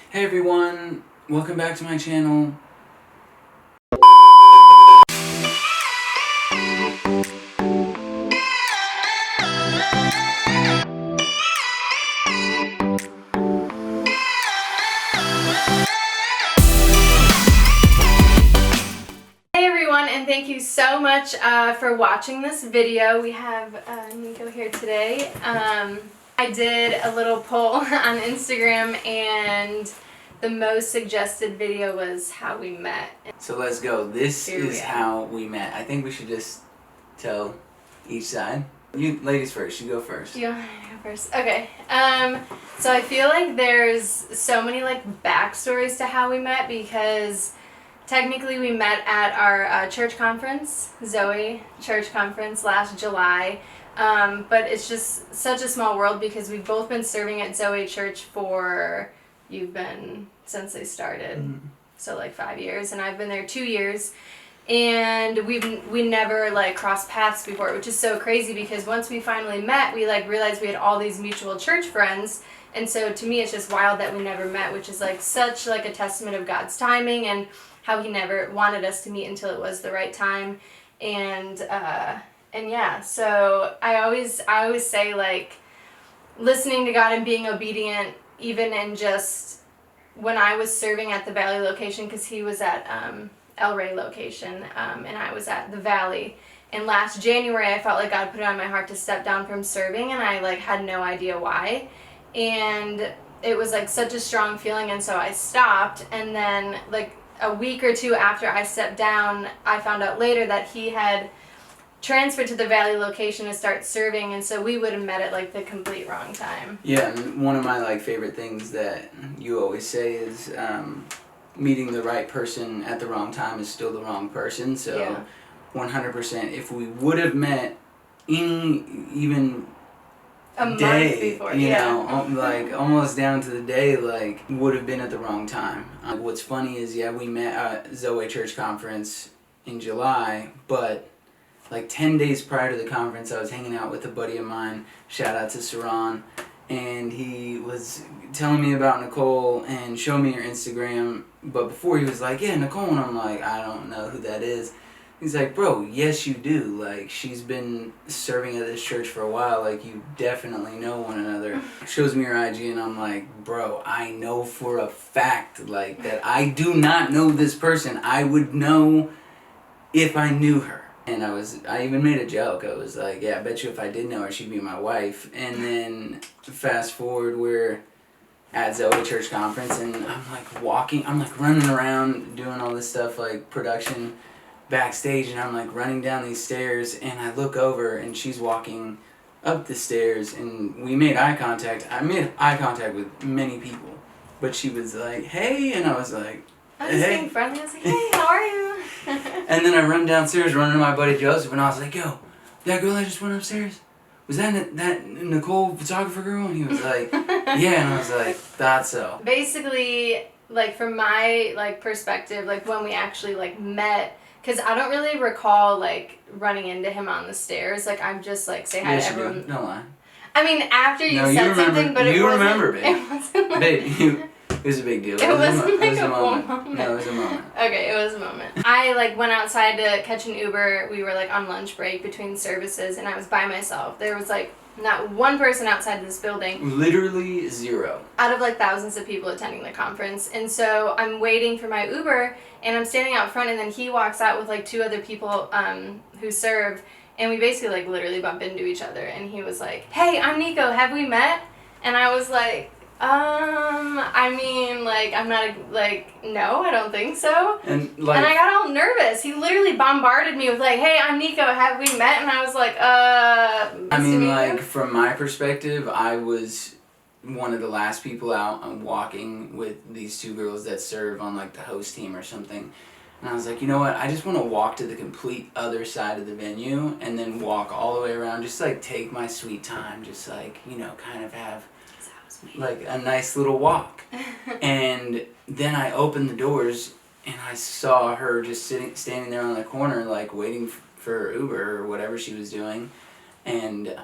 Hey everyone, welcome back to my channel. Hey everyone, and thank you so much for watching this video. We have Nico here today. I did a little poll on Instagram and the most suggested video was how we met. So let's go. This Here we is are. how we met. I think we should just tell each side. You ladies first, you go first. You want me to go first? Okay. So I feel like there's so many backstories to how we met because technically we met at our church conference, Zoe church conference last July. But it's just such a small world because we've both been serving at Zoe Church since they started. Mm-hmm. So 5 years, and I've been there 2 years. And we never crossed paths before, which is so crazy because once we finally met, we realized we had all these mutual church friends. And so to me, it's just wild that we never met, which is such a testament of God's timing and how He never wanted us to meet until it was the right time. And yeah, so I always say listening to God and being obedient, even in just when I was serving at the Valley location, because he was at El Rey location, and I was at the Valley. And last January, I felt like God put it on my heart to step down from serving, and I had no idea why. And it was such a strong feeling, and so I stopped. And then a week or two after I stepped down, I found out later that he had transferred to the Valley location to start serving, and so we would have met at the complete wrong time. Yeah, and one of my favorite things that you always say is meeting the right person at the wrong time is still the wrong person. So Yeah. 100%, if we would have met even A day, month before, you yeah. know, almost down to the day, would have been at the wrong time. What's funny is, we met at Zoe Church Conference in July, but 10 days prior to the conference, I was hanging out with a buddy of mine, shout out to Saran, and he was telling me about Nicole and showing me her Instagram, but before he was like, yeah, Nicole, and I'm like, I don't know who that is. He's like, bro, yes you do, she's been serving at this church for a while, you definitely know one another. Shows me her IG and I'm like, bro, I know for a fact, that I do not know this person. I would know if I knew her. And I even made a joke. I was like, yeah, I bet you if I did know her, she'd be my wife. And then fast forward, we're at Zoe Church Conference, and I'm running around doing all this stuff, production backstage, and I'm running down these stairs, and I look over, and she's walking up the stairs, and we made eye contact. I made eye contact with many people, but she was like, hey, and I was like, I was being friendly. I was like, hey, how are you? And then I run downstairs, running to my buddy Joseph, and I was like, yo, that girl that just went upstairs, was that Nicole photographer girl? And he was like, yeah, and I was like, that's so. Basically, from my perspective, when we actually met, because I don't really recall running into him on the stairs. I'm just say hi to everyone. Don't lie. I mean, after you said something, but you wasn't. Remember, babe. It wasn't Babe, it was a big deal. It wasn't it was a moment. moment. No, it was a moment. Okay, it was a moment. I went outside to catch an Uber. We were on lunch break between services, and I was by myself. There was not one person outside this building. Literally zero. Out of thousands of people attending the conference. And so I'm waiting for my Uber, and I'm standing out front, and then he walks out with two other people who serve, and we basically literally bump into each other, and he was like, hey, I'm Nico, have we met? And I was like, I mean, I'm not, no, I don't think so. And and I got all nervous. He literally bombarded me with hey, I'm Nico, have we met? And I was like, I mean, you? from my perspective, I was one of the last people out and walking with these two girls that serve on the host team or something. And I was like, you know what, I just want to walk to the complete other side of the venue and then walk all the way around, just take my sweet time, just kind of have a nice little walk. And then I opened the doors and I saw her just standing there on the corner waiting for her Uber or whatever she was doing, and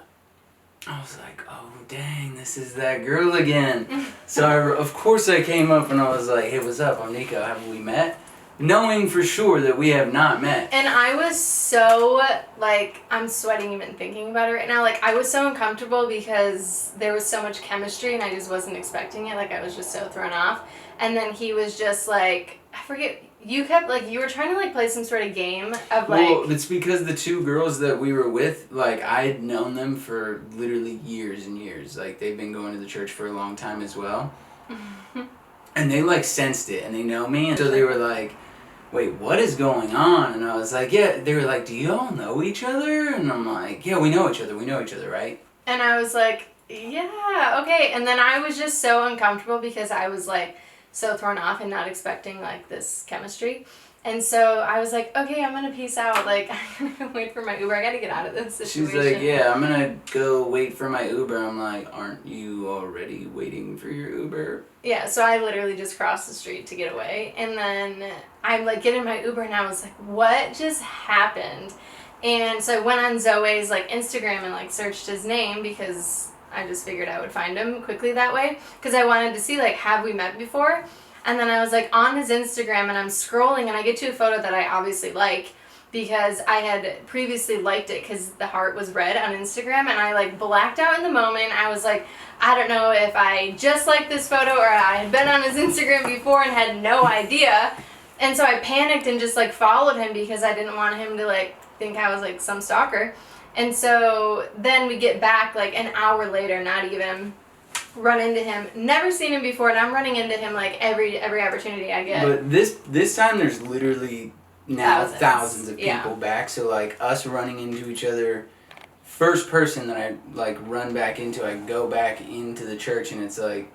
I was like, oh, dang, this is that girl again. So, of course, I came up and I was like, hey, what's up? I'm Nico. Haven't we met? Knowing for sure that we have not met. And I was so, like, I'm sweating even thinking about it right now. Like, I was so uncomfortable because there was so much chemistry and I just wasn't expecting it. Like, I was just so thrown off. And then he was just like, I forget, you kept, like, you were trying to, like, play some sort of game of, like... Well, it's because the two girls that we were with, like, I had known them for literally years and years. Like, they've been going to the church for a long time as well. And they, like, sensed it, and they know me. And so they were like, wait, what is going on? And I was like, yeah. They were like, do you all know each other? And I'm like, yeah, we know each other. We know each other, right? And I was like, yeah, okay. And then I was just so uncomfortable because I was, like... so thrown off and not expecting like this chemistry. And so I was like, okay, I'm gonna peace out. Like, I'm gonna wait for my Uber. I gotta get out of this situation. She's like, yeah, I'm gonna go wait for my Uber. I'm like, aren't you already waiting for your Uber? Yeah, so I literally just crossed the street to get away. And then I'm like getting my Uber and I was like, what just happened? And so I went on Zoe's like Instagram and like searched his name because I just figured I would find him quickly that way because I wanted to see, like, have we met before? And then I was, like, on his Instagram, and I'm scrolling, and I get to a photo that I obviously like because I had previously liked it because the heart was red on Instagram, and I, like, blacked out in the moment. I was like, I don't know if I just liked this photo or I had been on his Instagram before and had no idea. And so I panicked and just, like, followed him because I didn't want him to, like, think I was, like, some stalker. And so then we get back like an hour later, not even, run into him. Never seen him before, and I'm running into him like every opportunity I get. But this time there's literally now thousands of people back. So like us running into each other, first person that I like run back into, I go back into the church and it's like,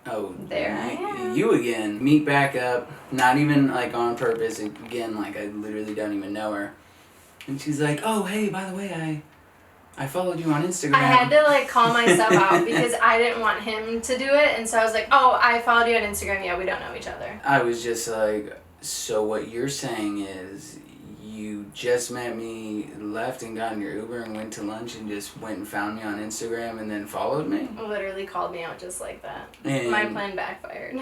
oh, there you again. Meet back up, not even like on purpose. Again, like I literally don't even know her. And she's like, oh, hey, by the way, I followed you on Instagram. I had to, like, call myself out because I didn't want him to do it. And so I was like, oh, I followed you on Instagram. Yeah, we don't know each other. I was just like, so what you're saying is you just met me, left and got in your Uber and went to lunch and just went and found me on Instagram and then followed me? Literally called me out just like that. And my plan backfired.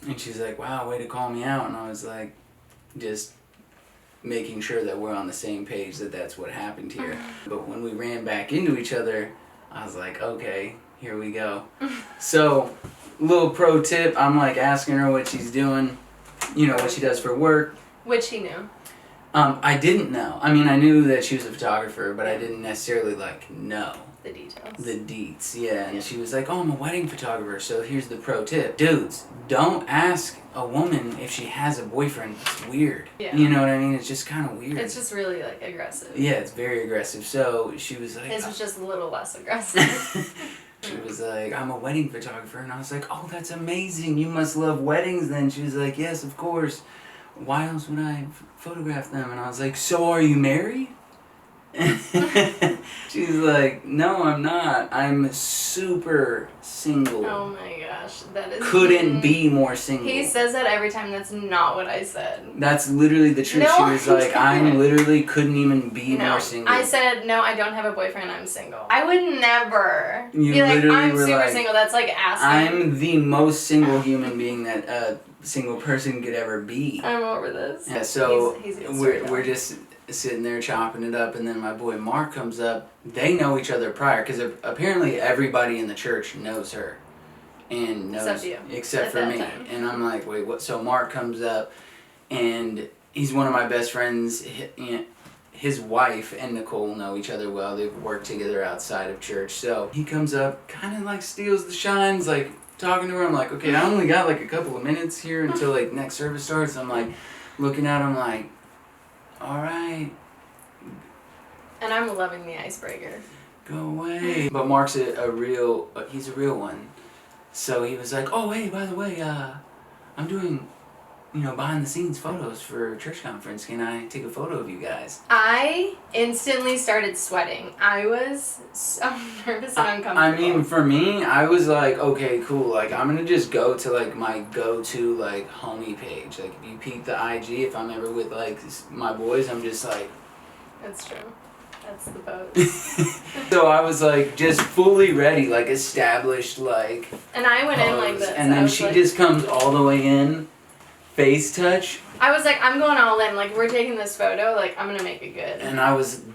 And she's like, wow, way to call me out. And I was like, just... making sure that we're on the same page, that that's what happened here. But when we ran back into each other, I was like, okay, here we go. So, little pro tip, I'm like asking her what she's doing, you know, what she does for work. Which he knew. I didn't know. I mean, I knew that she was a photographer, but I didn't necessarily like know. The details. The deets, yeah. And she was like, oh, I'm a wedding photographer, so here's the pro tip. Dudes, don't ask a woman if she has a boyfriend. It's weird. Yeah. You know what I mean? It's just kind of weird. It's just really, like, aggressive. Yeah, it's very aggressive. So she was like... His was just a little less aggressive. She was like, I'm a wedding photographer. And I was like, oh, that's amazing. You must love weddings then. She was like, yes, of course. Why else would I photograph them? And I was like, so are you married? She's like, no, I'm not. I'm super single. Oh my gosh, that is... couldn't be more single. He says that every time. That's not what I said. That's literally the truth. No, she was like, I literally couldn't even be no, more single. I said, no, I don't have a boyfriend, I'm single. I would never You be like, literally I'm were super like, single. That's like asking. I'm the most single human being that a single person could ever be. I'm over this. Yeah, so he's we're just sitting there chopping it up, and then my boy Mark comes up. They know each other prior, because apparently everybody in the church knows her. And knows, except you. Except for me. Time. And I'm like, wait, what? So Mark comes up, and he's one of my best friends. His wife and Nicole know each other well. They've worked together outside of church. So he comes up, kind of like steals the shines, like talking to her. I'm like, okay, I only got like a couple of minutes here until like next service starts. I'm like, looking at him like, all right. And I'm loving the icebreaker. Go away. But Mark's he's a real one. So he was like, oh, hey, by the way, I'm doing, behind the scenes photos for a church conference. Can I take a photo of you guys? I instantly started sweating. I was so nervous and uncomfortable. I mean, for me, I was like, okay, cool. Like, I'm going to just go to, like, my go-to, like, homie page. Like, if you peep the IG, if I'm ever with, like, my boys, I'm just like... That's true. That's the pose. So I was like just fully ready, like established, like. And I went in like pose. this. And then she like, just comes all the way in, face touch. I was like, I'm going all in. Like, we're taking this photo. Like, I'm gonna make it good. And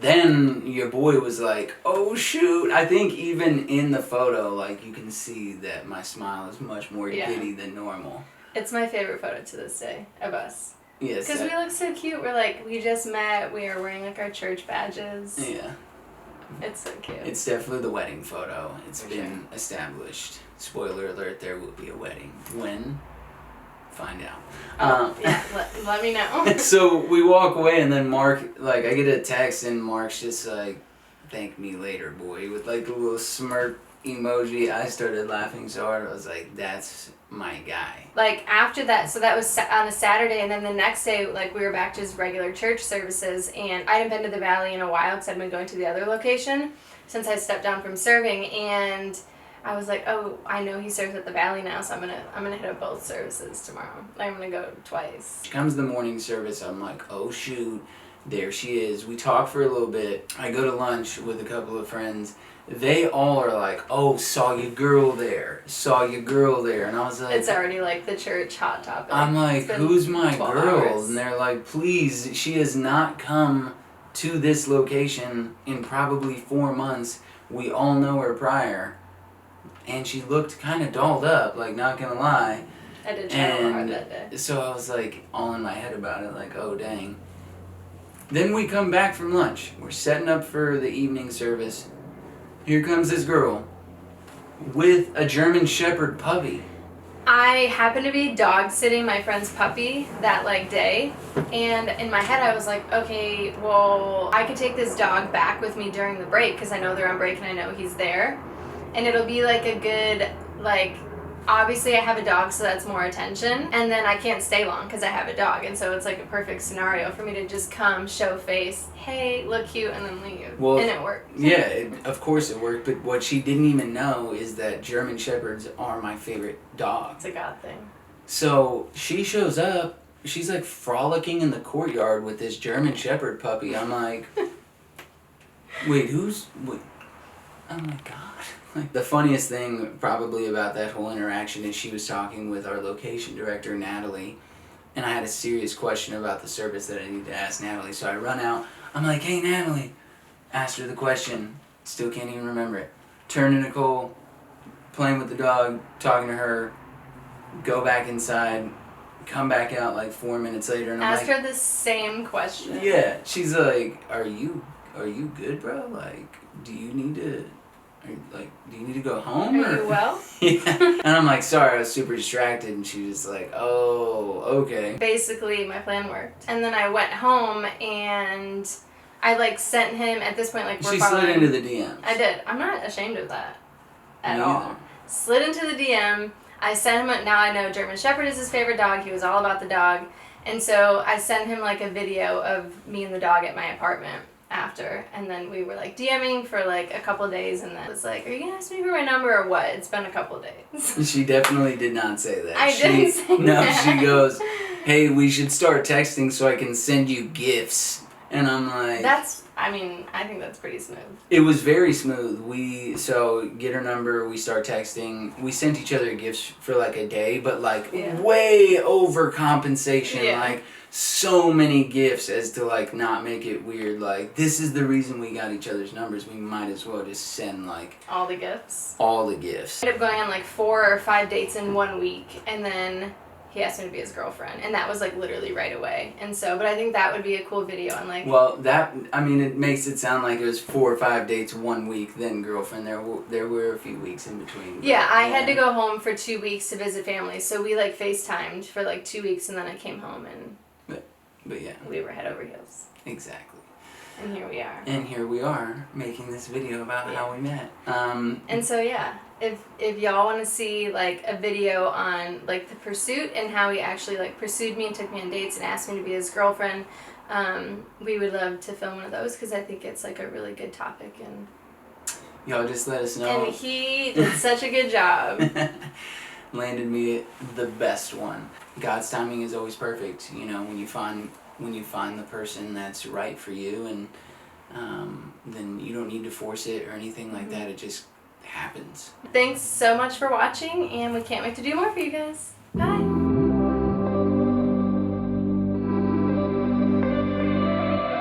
then your boy was like, oh shoot. I think even in the photo, like you can see that my smile is much more giddy than normal. It's my favorite photo to this day of us. Yes. Because we look so cute. We're like, we just met. We are wearing like our church badges. Yeah. It's so cute. It's definitely the wedding photo. It's For been established. Spoiler alert, there will be a wedding. When? Find out. Yeah, let me know. So we walk away and then Mark, like I get a text and Mark's just like, thank me later, boy, with like a little smirk emoji. I started laughing so hard. I was like, that's my guy. Like after that, so that was on a Saturday, and then the next day, like we were back to his regular church services, and I hadn't been to the Valley in a while because I'd been going to the other location since I stepped down from serving, and I was like, oh, I know he serves at the Valley now, so I'm gonna hit up both services tomorrow. I'm gonna go twice. She comes to the morning service. I'm like, oh shoot, there she is. We talk for a little bit. I go to lunch with a couple of friends. They all are like, oh, saw your girl there. Saw your girl there. And I was like... It's already like the church hot topic. I'm like, who's my girl? Hours. And they're like, please, she has not come to this location in probably 4 months. We all know her prior. And she looked kind of dolled up, like, not gonna lie. I did travel hard that day. So I was like, all in my head about it, like, oh, dang. Then we come back from lunch. We're setting up for the evening service. Here comes this girl with a German Shepherd puppy. I happened to be dog sitting my friend's puppy that like day, and in my head I was like, okay, well, I could take this dog back with me during the break because I know they're on break and I know he's there, and it'll be like a good, like, obviously I have a dog, so that's more attention, and then I can't stay long because I have a dog, and so it's like a perfect scenario for me to just come, show face, hey, look cute, and then leave. Well, and it worked. Yeah, of course it worked, but what she didn't even know is that German Shepherds are my favorite dog. It's a God thing. So she shows up, she's like frolicking in the courtyard with this German Shepherd puppy. I'm like, wait, oh my God. Like, the funniest thing probably about that whole interaction is she was talking with our location director, Natalie, and I had a serious question about the service that I need to ask Natalie. So I run out, I'm like, hey Natalie, asked her the question, still can't even remember it. Turn to Nicole, playing with the dog, talking to her, go back inside, come back out like 4 minutes later, and I'm Ask like, her the same question. yeah, she's like, are you good, bro? Like, do you need to go home? Are you well? Yeah. And I'm like, sorry, I was super distracted. And she was like, oh, okay. Basically, my plan worked. And then I went home and I like sent him, at this point, like, we're She following. slid into the DMs. I did. I'm not ashamed of that at Me all. either. Slid into the DM. I sent him, now I know German Shepherd is his favorite dog. He was all about the dog. And so I sent him like a video of me and the dog at my apartment after, and then we were like DMing for like a couple days, and then it was like, are you gonna ask me for my number or what? It's been a couple days. She definitely did not say that. I didn't say no, that. she goes, hey, we should start texting so I can send you gifts. And I'm like... I think that's pretty smooth. It was very smooth. So get her number, we start texting. We sent each other gifts for like a day, but like way over compensation. Yeah. Like so many gifts as to like not make it weird. Like, this is the reason we got each other's numbers. We might as well just send like... all the gifts. all the gifts. I ended up going on like 4 or 5 dates in 1 week, and then he asked me to be his girlfriend, and that was like literally right away. And so, but I think that would be a cool video, and like... Well, it makes it sound like it was 4 or 5 dates 1 week, then girlfriend. There were a few weeks in between. Yeah, I had to go home for 2 weeks to visit family, so we like FaceTimed for like 2 weeks, and then I came home, and But yeah. we were head over heels. Exactly. And here we are. And here we are, making this video about how we met. And so yeah, if y'all want to see like a video on like the pursuit and how he actually like pursued me and took me on dates and asked me to be his girlfriend, we would love to film one of those because I think it's like a really good topic, and y'all just let us know. And he did such a good job. Landed me the best one. God's timing is always perfect, you know, when you find the person that's right for you, and then you don't need to force it or anything like that. It just happens. Thanks so much for watching, and we can't wait to do more for you guys. Bye!